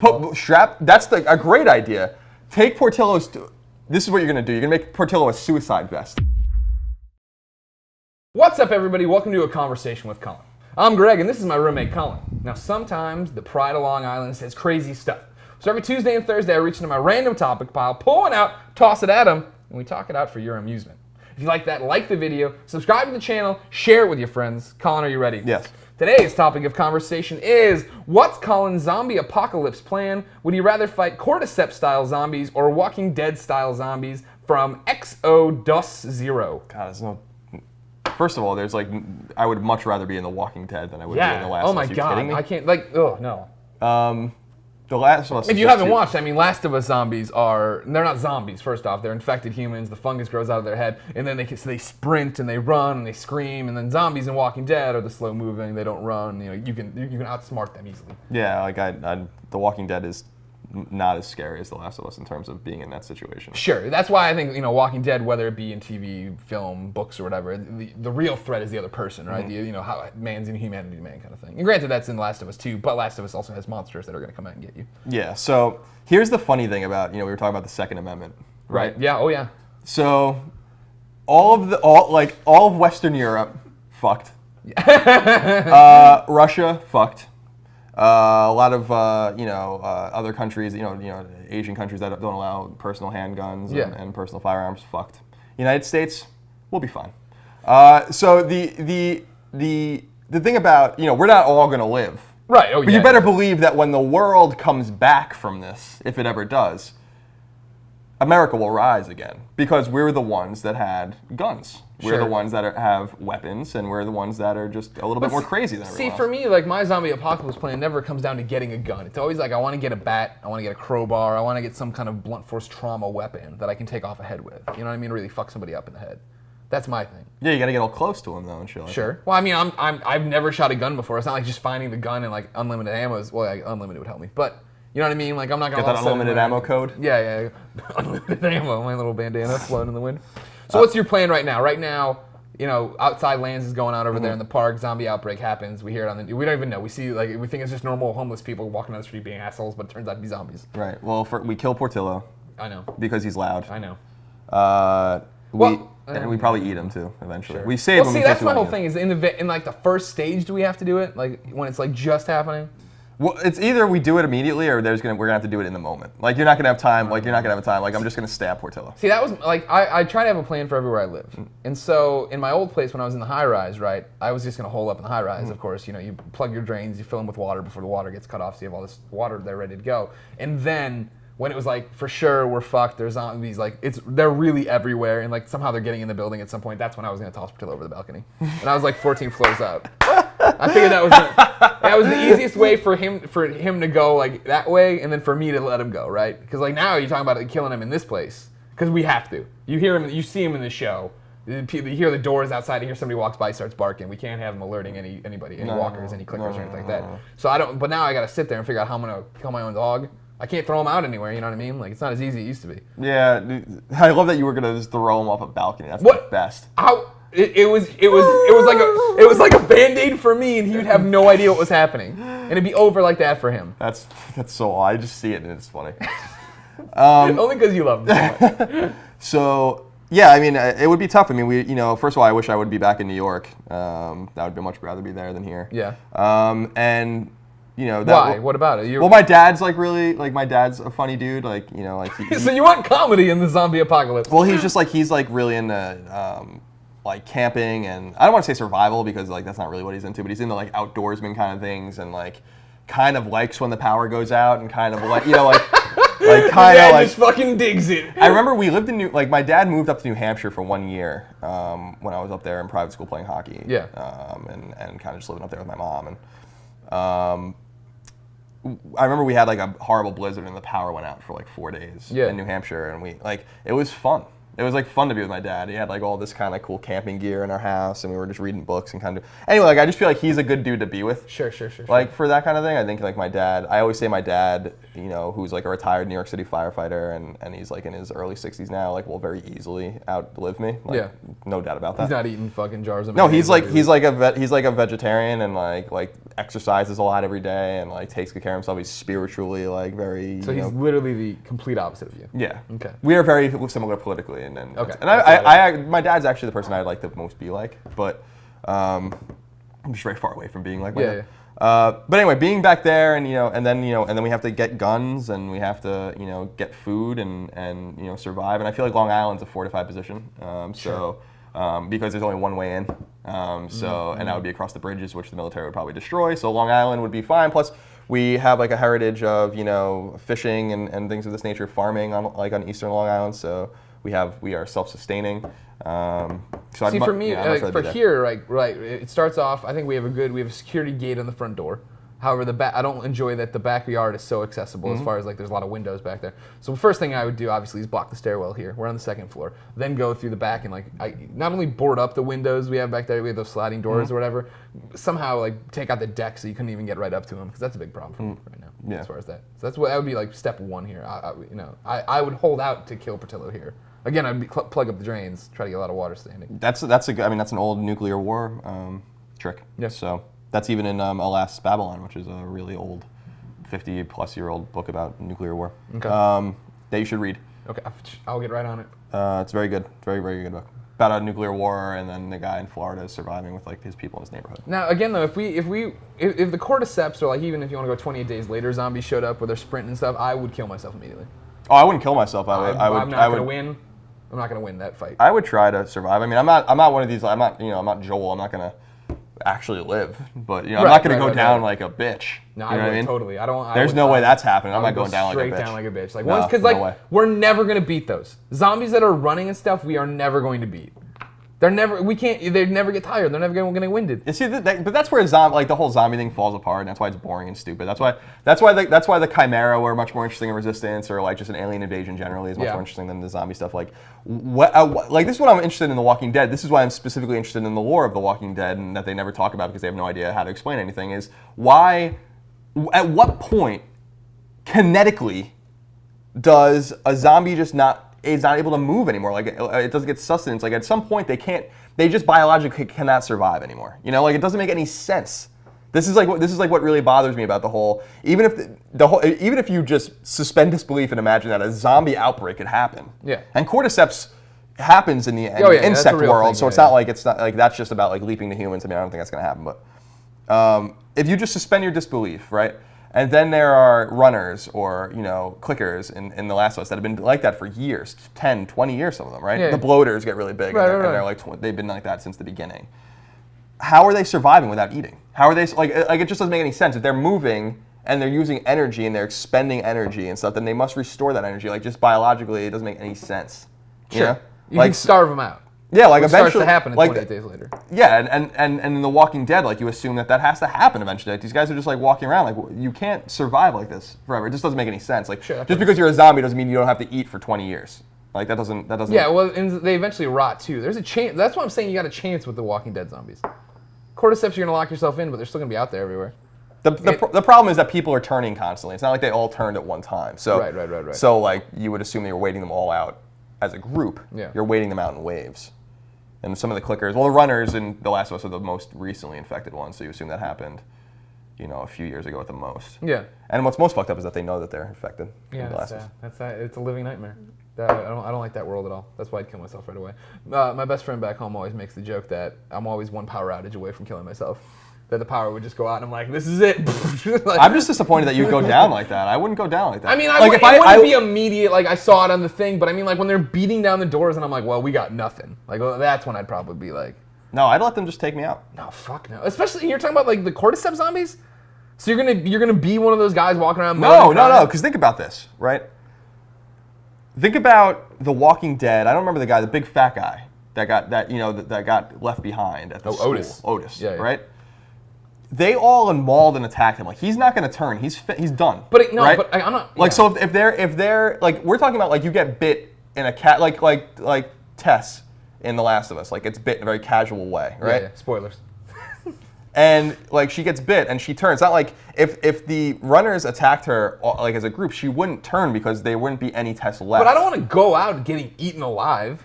That's a great idea. Take Portillo's. This is what you're going to do. You're going to make Portillo a suicide vest. What's up, everybody? Welcome to A Conversation with Colin. I'm Greg, and this is my roommate, Colin. Now, sometimes the Pride of Long Island says crazy stuff. So every Tuesday and Thursday, I reach into my random topic pile, pull it out, toss it at him, and we talk it out for your amusement. If you like that, like the video, subscribe to the channel, share it with your friends. Colin, are you ready? Yes. Today's topic of conversation is, what's Colin's zombie apocalypse plan? Would you rather fight Cordyceps-style zombies or Walking Dead-style zombies from XO-DOS-0? God, there's no... First of all, I would much rather be in The Walking Dead than I would be in The Last of Us. Oh my God, kidding me? I can't, no. The Last of Us. If you haven't watched, Last of Us zombies they're not zombies, first off. They're infected humans, the fungus grows out of their head, and then they sprint and they run and they scream, and then zombies in Walking Dead are the slow moving, they don't run, you can outsmart them easily. Yeah, The Walking Dead is not as scary as The Last of Us in terms of being in that situation. Sure, that's why I think, Walking Dead, whether it be in TV, film, books, or whatever, the real threat is the other person, right? Mm-hmm. How man's inhumanity to man kind of thing. And granted, that's in The Last of Us too, but Last of Us also has monsters that are going to come out and get you. Yeah, so here's the funny thing about, we were talking about the Second Amendment, right? Yeah, oh yeah. So all of Western Europe, fucked. Russia, fucked. A lot of other countries, Asian countries that don't allow personal handguns and personal firearms, fucked. United States, we'll be fine. So the thing about we're not all going to live, right? Oh, but you better believe that when the world comes back from this, if it ever does, America will rise again because we're the ones that had guns. We're the ones that have weapons, and we're the ones that are just a little bit more crazy than everyone else. For me, my zombie apocalypse plan never comes down to getting a gun. It's always I want to get a bat, I want to get a crowbar, I want to get some kind of blunt force trauma weapon that I can take off a head with. You know what I mean? Really fuck somebody up in the head. That's my thing. Yeah, you got to get all close to them though and shit like Sure. Well, I've never shot a gun before. It's not like just finding the gun and unlimited ammo is, unlimited would help me, but. You know what I mean? I'm not gonna get that unlimited ammo code. Yeah. Unlimited ammo. My little bandana floating in the wind. So what's your plan right now? Right now, outside lands is going on over there in the park. Zombie outbreak happens. We hear it on the. We don't even know. We see we think it's just normal homeless people walking down the street being assholes, but it turns out to be zombies. Right. Well, we kill Portillo. I know. Because he's loud. I know. And we probably eat him too eventually. Sure. We save him. Well, see, that's my whole thing. Is in the first stage, do we have to do it? When it's just happening? Well, it's either we do it immediately or we're gonna have to do it in the moment. You're not gonna have time. You're not gonna have time. I'm just gonna stab Portillo. See, that was I try to have a plan for everywhere I live, and so in my old place when I was in the high rise, right, I was just gonna hole up in the high rise. Of course, you plug your drains, you fill them with water before the water gets cut off, so you have all this water there ready to go. And then when it was for sure we're fucked, there's zombies, they're really everywhere, and somehow they're getting in the building at some point. That's when I was gonna toss Portillo over the balcony, and I was 14 floors up. I figured that was the easiest way for him to go that way, and then for me to let him go, right? Because now you're talking about killing him in this place, because we have to. You hear him, you see him in the show. You hear the doors outside. You hear somebody walks by, starts barking. We can't have him alerting anybody, any walkers, any clickers, or anything like that. So I don't. But now I got to sit there and figure out how I'm gonna kill my own dog. I can't throw him out anywhere. You know what I mean? It's not as easy as it used to be. Yeah, I love that you were gonna just throw him off a balcony. That's the best. It was like a Band-Aid for me, and he would have no idea what was happening, and it'd be over like that for him. That's so odd. I just see it and it's funny. Only because you love him so much. So yeah, it would be tough. We first of all, I wish I would be back in New York. I would much rather be there than here. Yeah. And why? What about it? Well, my dad's my dad's a funny dude. So you want comedy in the zombie apocalypse? Well, he's just he's really into camping, and I don't want to say survival because that's not really what he's into, but he's into outdoorsman kind of things, and kind of likes when the power goes out, and kind of just fucking digs it. I remember we lived in my dad moved up to New Hampshire for 1 year when I was up there in private school playing hockey. Yeah. And kind of just living up there with my mom, and I remember we had a horrible blizzard and the power went out for 4 days in New Hampshire, and we it was fun. It was like fun to be with my dad. He had like all this kind of cool camping gear in our house, and we were just reading books and kind of. Anyway, like I just feel like he's a good dude to be with. Sure. Like for that kind of thing, I think like my dad. I always say my dad, you know, who's like a retired New York City firefighter, and he's like in his early 60s now, like will very easily outlive me. Like, yeah, no doubt about that. He's not eating fucking jars of. No, he's like a vegetarian and like exercises a lot every day and like takes good care of himself. He's spiritually like very. So he's literally the complete opposite of you. Yeah. Okay. We are very similar politically, and okay. And I my dad's actually the person I'd like to most be like, but I'm just very far away from being like my dad. But anyway, being back there, and then we have to get guns, and we have to get food and survive. And I feel like Long Island's a fortified position, because there's only one way in, and that would be across the bridges, which the military would probably destroy. So Long Island would be fine. Plus, we have like a heritage of fishing and things of this nature, farming on eastern Long Island. So we are self-sustaining. See, for me, for here, right, it starts off. I think we have a security gate on the front door. However, I don't enjoy that the backyard is so accessible as far as like there's a lot of windows back there. So the first thing I would do, obviously, is block the stairwell here. We're on the second floor. Then go through the back and I not only board up the windows we have back there, we have those sliding doors or whatever. Somehow like take out the deck so you couldn't even get right up to them, because that's a big problem for me right now as far as that. So that would be like step one here. I would hold out to kill Portillo here. Again, I'd plug up the drains, try to get a lot of water standing. That's an old nuclear war trick. Yeah. So that's even in Alas, Babylon, which is a really old, 50-plus-year-old book about nuclear war. Okay. That you should read. Okay, I'll get right on it. It's very good. Very, very good book. About a nuclear war, and then the guy in Florida is surviving with like his people in his neighborhood. Now, again though, if the cordyceps, or like even if you want to go 28 days later, zombies showed up with their sprint and stuff, I would kill myself immediately. Oh, I wouldn't kill myself. I'm not going to win that fight. I would try to survive. I mean, I'm not one of these. I'm not Joel. I'm not going to actually live. But I'm not going to go down like a bitch. No, I would totally. There's no way that's happening. I'm not going down like a bitch. Straight down like a bitch. Like once, because we're never going to beat those zombies that are running and stuff. We are never going to beat. They never get tired. They're never going to get winded. You see, but that's where the whole zombie thing falls apart, and that's why it's boring and stupid. That's why the Chimera were much more interesting in Resistance, or like just an alien invasion generally is much more interesting than the zombie stuff. Like, this is what I'm interested in The Walking Dead. This is why I'm specifically interested in the lore of The Walking Dead, and that they never talk about because they have no idea how to explain anything. Is why, at what point, kinetically, does a zombie just not able to move anymore? Like it doesn't get sustenance. Like at some point they just biologically cannot survive anymore. Like it doesn't make any sense. This is like what really bothers me about the whole. Even if you just suspend disbelief and imagine that a zombie outbreak could happen. Yeah. And cordyceps happens in the insect world, so it's not like that's just about like leaping to humans. I mean, I don't think that's gonna happen. But if you just suspend your disbelief, right? And then there are runners or, clickers in The Last of Us that have been like that for years, 10, 20 years, some of them, right? Yeah. The bloaters get really big, and they're like, they've been like that since the beginning. How are they surviving without eating? How are they, like it just doesn't make any sense. If they're moving and they're using energy and they're expending energy and stuff, then they must restore that energy. Like just biologically, it doesn't make any sense. Sure. You can starve them out. Yeah, like which eventually starts to happen 28 days later. Yeah, and in The Walking Dead, like you assume that has to happen eventually. Like these guys are just like walking around, like you can't survive like this forever. It just doesn't make any sense. Like just because you're a zombie doesn't mean you don't have to eat for 20 years. Like that doesn't. Yeah, well, and they eventually rot too. There's a chance. That's why I'm saying you got a chance with The Walking Dead zombies. Cordyceps, you're gonna lock yourself in, but they're still gonna be out there everywhere. The problem is that people are turning constantly. It's not like they all turned at one time. So right. So like you would assume that you're waiting them all out as a group. Yeah. You're waiting them out in waves. And some of the clickers, the runners in The Last of Us are the most recently infected ones, so you assume that happened, a few years ago at the most. Yeah. And what's most fucked up is that they know that they're infected. Yeah, that's it's a living nightmare. I don't like that world at all. That's why I'd kill myself right away. My best friend back home always makes the joke that I'm always one power outage away from killing myself. That the power would just go out, and I'm like, this is it. Like, I'm just disappointed that you'd go down like that. I wouldn't go down like that. I mean, it wouldn't be immediate, like I saw it on the thing, but I mean, like when they're beating down the doors, and I'm like, well, we got nothing. Like that's when I'd probably be like, no, I'd let them just take me out. No, fuck no. Especially you're talking about like the cordyceps zombies. So you're gonna be one of those guys walking around. No. Because think about this, right? Think about The Walking Dead. I don't remember the guy, the big fat guy that got left behind at the school. Otis. Yeah. Right. They all mauled and attacked him. Like he's not going to turn. He's done. But right? But I'm not. Like so if they're like we're talking about like you get bit in a cat like Tess in The Last of Us, like gets bit in a very casual way, right? Yeah. Spoilers. And like she gets bit and she turns. It's not like if the runners attacked her like as a group, she wouldn't turn because there wouldn't be any Tess left. But I don't want to go out getting eaten alive.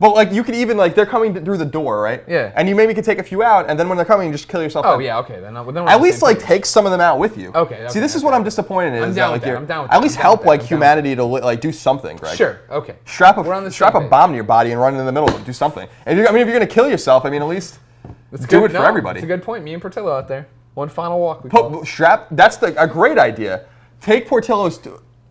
But like you could even like they're coming through the door, right? Yeah. And you maybe could take a few out, and then when they're coming, you just kill yourself. Oh yeah, okay. Then we're at least like take some of them out with you. Okay. See, this is what I'm disappointed in. I'm down with that. I'm down with that. At least help like humanity to like do something, Greg. Sure. Okay. Strap a bomb to your body and run in the middle of it. Do something. And if you're gonna kill yourself, I mean, at least do it for everybody. That's a good point. Me and Portillo out there. One final walk. That's a great idea. Take Portillo's.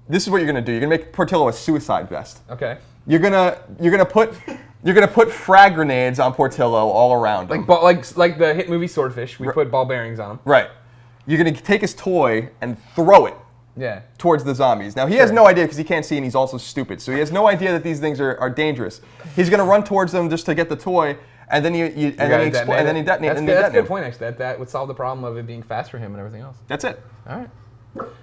This is what you're gonna do. You're gonna make Portillo a suicide vest. Okay. You're gonna put frag grenades on Portillo all around him. Like the hit movie Swordfish. We put ball bearings on him. Right. You're gonna take his toy and throw it. Yeah. Towards the zombies. Now he has no idea because he can't see and he's also stupid. So he has no idea that these things are dangerous. He's gonna run towards them just to get the toy, and then he detonates. That's a good point actually. That would solve the problem of it being fast for him and everything else. That's it. All right.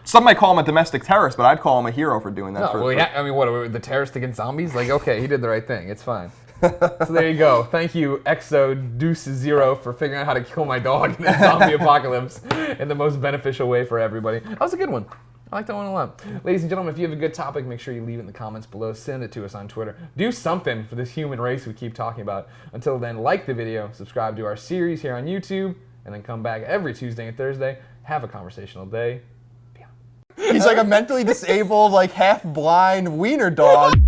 Some might call him a domestic terrorist, but I'd call him a hero for doing that. I mean, what, the terrorist against zombies? Like, okay, he did the right thing. It's fine. So there you go. Thank you, Exo Deuce Zero, for figuring out how to kill my dog in the zombie apocalypse in the most beneficial way for everybody. That was a good one. I like that one a lot. Ladies and gentlemen, if you have a good topic, make sure you leave it in the comments below. Send it to us on Twitter. Do something for this human race we keep talking about. Until then, like the video, subscribe to our series here on YouTube, and then come back every Tuesday and Thursday. Have a conversational day. He's like a mentally disabled, like half blind wiener dog.